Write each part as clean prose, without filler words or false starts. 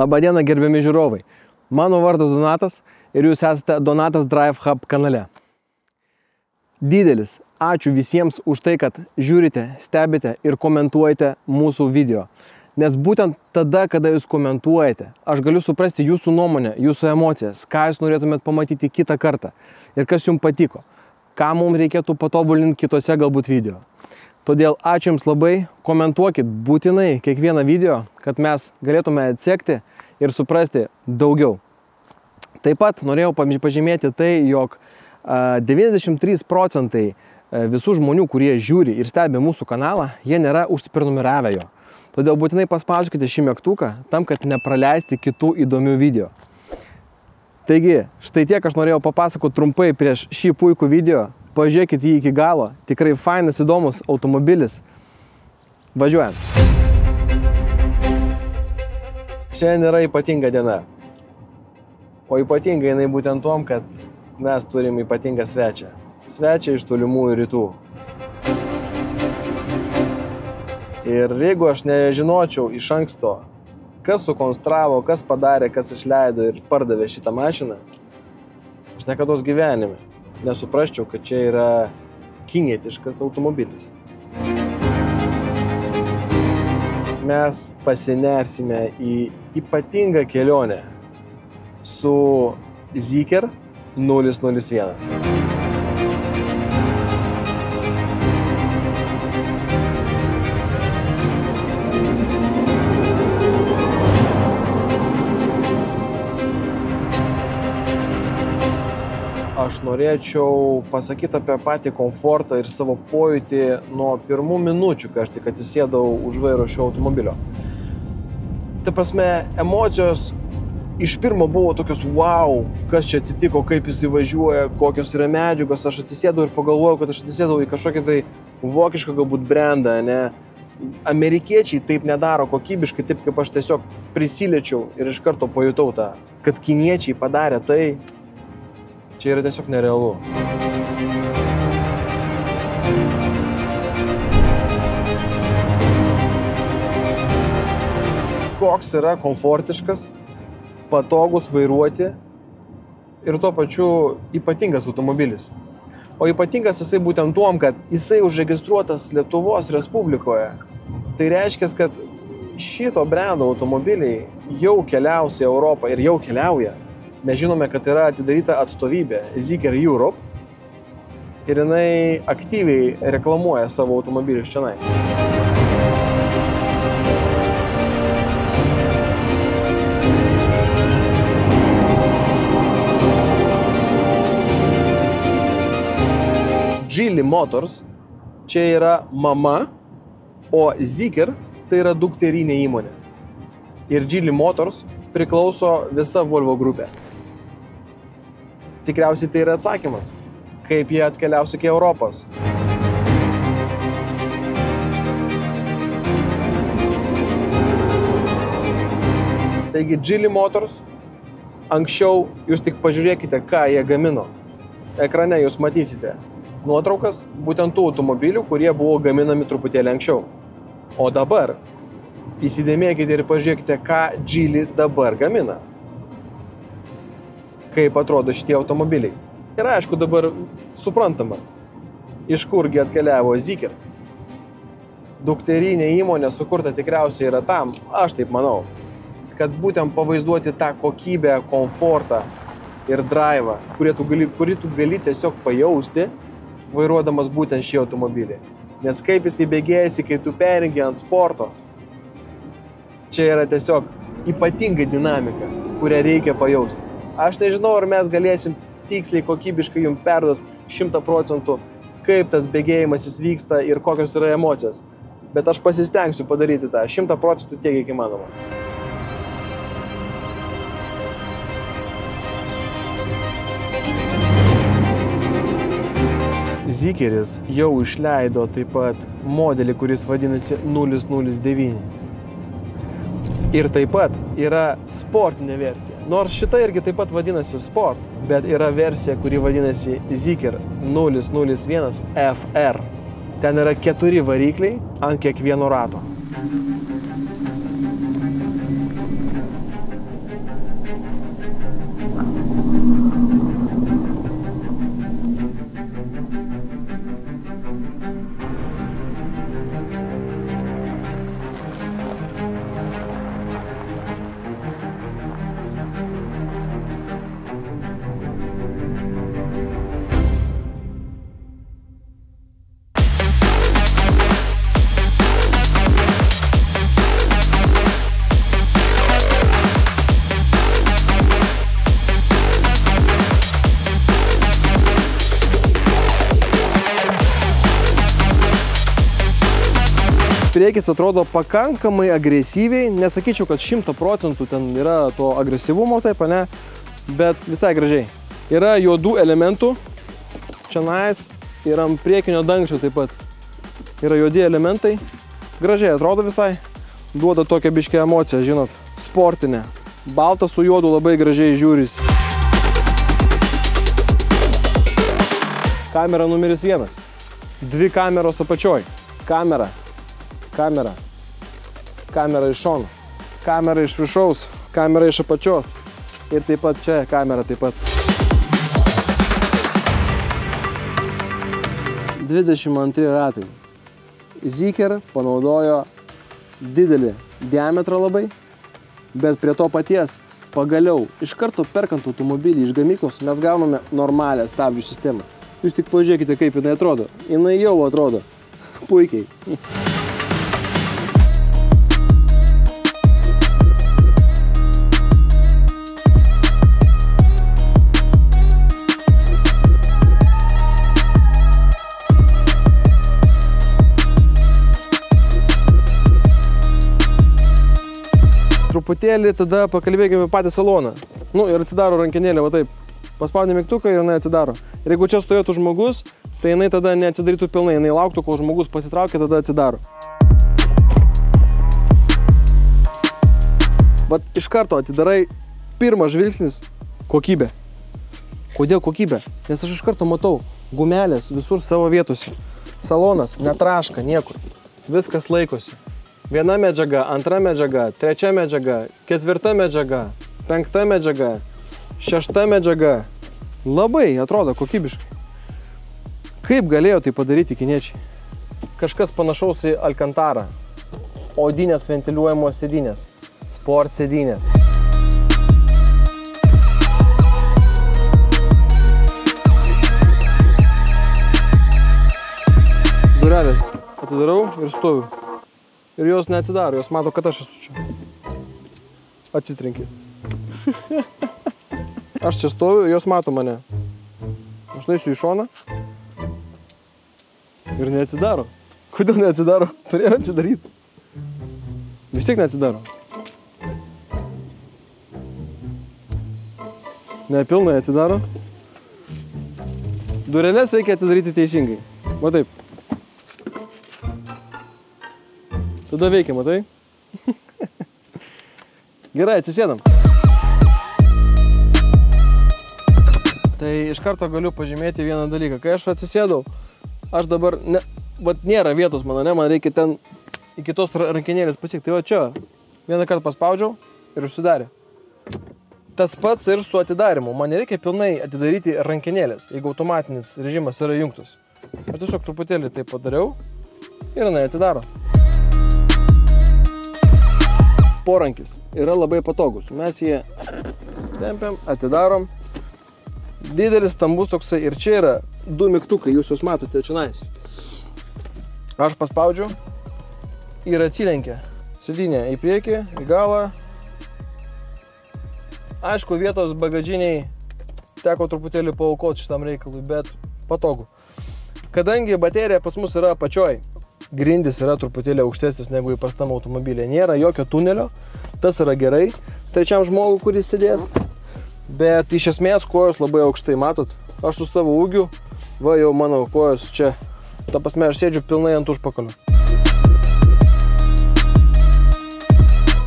Labadiena, gerbiami žiūrovai. Mano vardas Donatas ir jūs esate Donatas Drive Hub kanale. Didelis ačiū visiems už tai, kad žiūrite, stebite ir komentuojate mūsų video. Nes būtent tada, kada jūs komentuojate, aš galiu suprasti jūsų nuomonę, jūsų emocijas, ką jūs norėtumėt pamatyti kitą kartą ir kas jums patiko, ką mums reikėtų patobulinti kitose galbūt video. Todėl ačiū Jums labai, komentuokit būtinai kiekvieną video, kad mes galėtume atsekti ir suprasti daugiau. Taip pat norėjau pažymėti tai, jog 93% visų žmonių, kurie žiūri ir stebi mūsų kanalą, jie nėra užsiprenumeravę jo. Todėl būtinai paspauskite šį mygtuką, tam, kad nepraleisti kitų įdomių video. Taigi, štai tiek aš norėjau papasakoti trumpai prieš šį puikų video. Pažiūrėkit jį iki galo. Tikrai fainas, įdomus automobilis. Važiuojam. Šiandien yra ypatinga diena. O ypatinga jinai būtent tom, kad mes turim ypatingą svečią. Svečią iš tolimųjų rytų. Ir jeigu aš nežinočiau iš anksto, kas sukonstravo, kas padarė, kas išleido ir pardavė šitą mašiną, aš niekados gyvenime nesuprasčiau, kad čia yra kinietiškas automobilis. Mes pasinersime į ypatingą kelionę su Zeekr 001. Aš norėčiau pasakyti apie patį komfortą ir savo pojūtį nuo pirmų minučių, kai aš tik atsisėdau už vairo šio automobilio. Ta prasme, emocijos iš pirmo buvo tokios, wow, kas čia atsitiko, kaip jis įvažiuoja, kokios yra medžiagos. Aš atsisėdau ir pagalvojau, kad aš atsisėdau į kažkokį tai vokišką galbūt brandą, ne? Amerikiečiai taip nedaro kokybiškai, taip kaip aš tiesiog prisiliečiau ir iš karto pajutau tą, kad kiniečiai padarė tai. Čia yra tiesiog nerealu. Koks yra komfortiškas, patogus vairuoti ir tuo pačiu ypatingas automobilis. O ypatingas jisai būtent tuom, kad jisai užregistruotas Lietuvos Respublikoje. Tai reiškia, kad šito brendo automobiliai jau keliaus į Europą ir jau keliauja. Mes žinome, kad yra atidaryta atstovybė Zeekr Europe ir jinai aktyviai reklamuoja savo automobilius čionais. Geely Motors čia yra mama, o Zeekr tai yra dukterinė įmonė. Ir Geely Motors priklauso visa Volvo grupė. Tikriausiai tai yra atsakymas, kaip jie atkeliaus iki Europos. Taigi Geely Motors, anksčiau jūs tik pažiūrėkite, ką jie gamino. Ekrane jūs matysite nuotraukas būtent tų automobilių, kurie buvo gaminami truputėlį anksčiau. O dabar įsidėmėkite ir pažiūrėkite, ką Geely dabar gamina. Kaip atrodo šitie automobiliai. Ir aišku, dabar suprantama, iš kurgi atkeliavo Zeekr. Dukterinė įmonė sukurta tikriausiai yra tam, aš taip manau, kad būtent pavaizduoti tą kokybę, komfortą ir drive'ą, kurį tu gali tiesiog pajausti, vairuodamas būtent šį automobilį. Nes kaip jis įbėgėjasi, kai tu perengi ant sporto, čia yra tiesiog ypatinga dinamika, kurią reikia pajausti. Aš nežinau, ar mes galėsim tiksliai, kokybiškai jums perduoti 100%, kaip tas bėgėjimas jis vyksta ir kokios yra emocijos. Bet aš pasistengsiu padaryti tą 100% tiek, kiek įmanoma. Zeekris jau išleido taip pat modelį, kuris vadinasi 009. Ir taip pat yra sportinė versija. Nors šita irgi taip pat vadinasi Sport, bet yra versija, kuri vadinasi Zeekr 001 FR. Ten yra 4 varikliai ant kiekvieno rato. priekis atrodo pakankamai agresyviai, nesakyčiau, kad 100% ten yra to agresyvumo, taip, ne, bet visai gražiai. Yra juodų elementų, čia nais ir ant priekinio dangčio taip pat. Yra juodi elementai, gražiai atrodo visai, duoda tokią biškę emociją, žinot, sportinę. Baltas su juodu labai gražiai žiūrisi. Kamera numeris 1. 2 kameros apačioj. Kamera. Kamera. Kamera iš šono. Kamera iš viršaus. Kamera iš apačios. Ir taip pat čia kamera taip pat. 22 ratai. Zeekr panaudojo didelį diametrą labai, bet prie to paties pagaliau iš karto perkant automobilį iš gamyklos mes gauname normalią stabdžių sistemą. Jūs tik pažiūrėkite, kaip jinai atrodo. Jinai jau atrodo puikiai. Truputėlį tada pakalbėkime patį saloną. Nu ir atsidaro rankenėlė, va taip. Paspaudė mygtuką ir jinai atsidaro. Ir jeigu čia stovėtų žmogus, tai jinai tada neatsidarytų pilnai. Jinai lauktų, kol žmogus pasitraukia, tada atsidaro. Vat iš karto atidarai, pirmas žvilgsnis – kokybė. Kodėl kokybė? Nes aš iš karto matau gumelės visur savo vietose. Salonas netraška niekur. Viskas laikosi. Viena medžiaga, antra medžiaga, trečia medžiaga, ketvirta medžiaga, penkta medžiaga, šešta medžiaga. Labai atrodo kokybiškai. Kaip galėjo tai padaryti kiniečiai? Kažkas panašaus į Alcantarą. Odinės ventiliuojamos sėdynės. Sport sėdynės. Durelės. Atidarau ir stoviu. Ir jos neatsidaro, jos mato, kad aš esu čia. Atsitrenkė. Aš čia stoviu, jos mato mane. Aš nueisiu į šoną. Ir neatsidaro. Kodėl neatsidaro? Turėjau atsidaryti. Vis tiek neatsidaro. Nepilnai atsidaro. Dureles reikia atsidaryti teisingai. Va taip. Tada veikia, matai? Gerai, atsisėdam. Tai iš karto galiu pažymėti vieną dalyką. Kai aš atsisėdau, aš dabar, nėra vietos mano, man reikia ten iki tos rankenėlės pasiekti. Tai va čia, vieną kartą paspaudžiau ir užsidarė. Tas pats ir su atidarimu. Man nereikia pilnai atidaryti rankenėlės, jeigu automatinis režimas yra įjungtas. Aš tiesiog truputėlį tai padariau ir jinai atidaro. Porankis yra labai patogus. Mes jį tempiam, atidarom. Didelis, stambus toksai. Ir čia yra 2 mygtukai, jūs juos matote čionais. Aš paspaudžiu ir atsilenkia. Sėdynė į priekį, į galą. Aišku, vietos bagažiniai teko truputėlį paaukoti šitam reikalui, bet patogu. Kadangi baterija pas mus yra apačioj, grindis yra truputėlį aukštesnis negu įprastam automobilė. Nėra jokio tunelio, tas yra gerai trečiam žmogui, kuris sėdės. Bet iš esmės kojos labai aukštai, matot? Aš su savo ūgiu, va jau mano kojos čia, ta prasme aš sėdžiu pilnai ant užpakalio.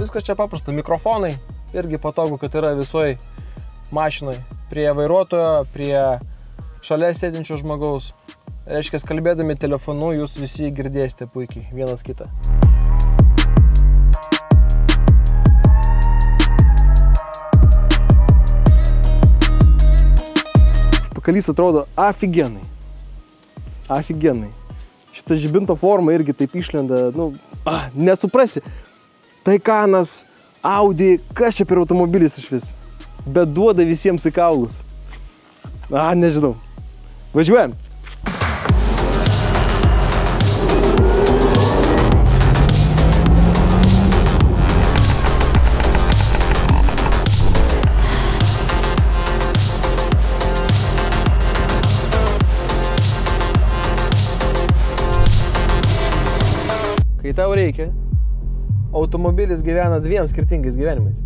Viskas čia paprasta, mikrofonai, irgi patogu, kad yra visoj mašinoj. Prie vairuotojo, prie šalia sėdinčio žmogaus. Reiškia, kalbėdami telefonu, jūs visi girdėsite puikiai vienas kitą. Užpakalys atrodo afigenai. Afigenai. Šita žibinto forma irgi taip išlenda, nesuprasi. Taycanas, Audi, kas čia per automobilis išvis? Bet duoda visiems į kaulus. Nežinau. Važiuojam. kai tau reikia, automobilis gyvena dviem skirtingais gyvenimais.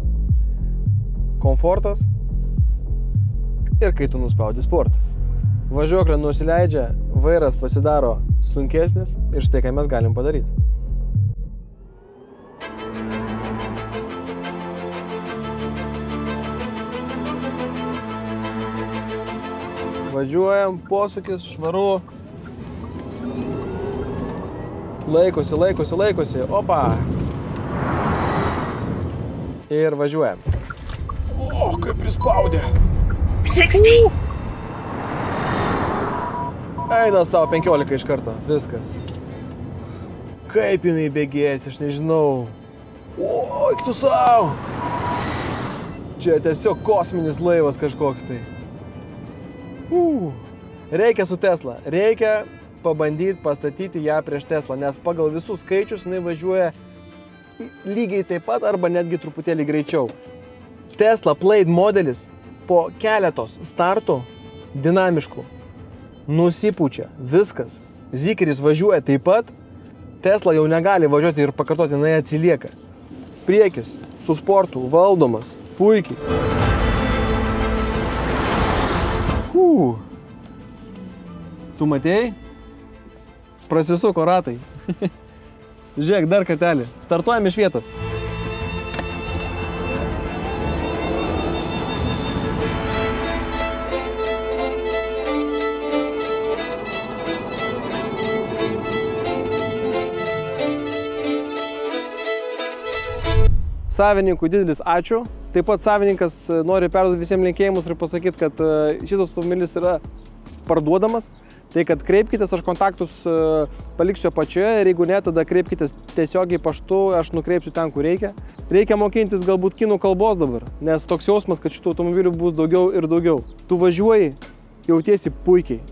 Komfortas ir kai tu nuspaudi sportą. Važiuoklė nusileidžia, vairas pasidaro sunkesnis ir štai ką mes galim padaryti. Važiuojam, posūkis, švaru. Laikosi. Opa. Ir važiuojam. O, kaip prispaudė. 60. Eina savo 15 iš karto. Viskas. Kaip jinai bėgės, aš nežinau. O, eik tu savo. Čia tiesiog kosminis laivas kažkoks tai. Reikia su Tesla. Reikia pabandyti pastatyti ją prieš Tesla, nes pagal visus skaičius jinai važiuoja lygiai taip pat arba netgi truputėlį greičiau. Tesla Plaid modelis po keletos startų dinamiškų nusipučia viskas. Zikeris važiuoja taip pat, Tesla jau negali važiuoti ir pakartoti, jinai atsilieka. Priekis su sportu valdomas puikiai. Tu matėjai? Prasisuko ratai. Žiūrėk, dar kartelį. Startuojam iš vietos. Savininkui didelis ačiū. Taip pat savininkas nori perduoti visiems linkėjimus ir pasakyti, kad šitas automobilis yra parduodamas. Tai kad kreipkitės, aš kontaktus paliksiu apačioje ir jeigu ne, tada kreipkitės tiesiogiai paštu, aš nukreipsiu ten, kur reikia. Reikia mokintis galbūt kinų kalbos dabar, nes toks jausmas, kad šitų automobilių bus daugiau ir daugiau. Tu važiuoji, jautiesi puikiai,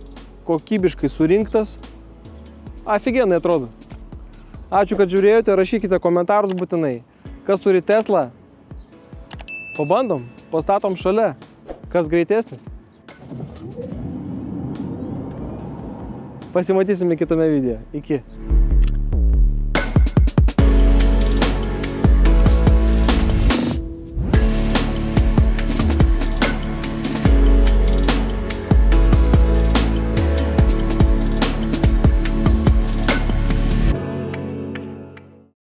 kokybiškai surinktas. Afigenai atrodo. Ačiū, kad žiūrėjote, rašykite komentarus būtinai. Kas turi Tesla? Pabandom, pastatom šalia. Kas greitesnis? Pasimatysime kitame video. Iki.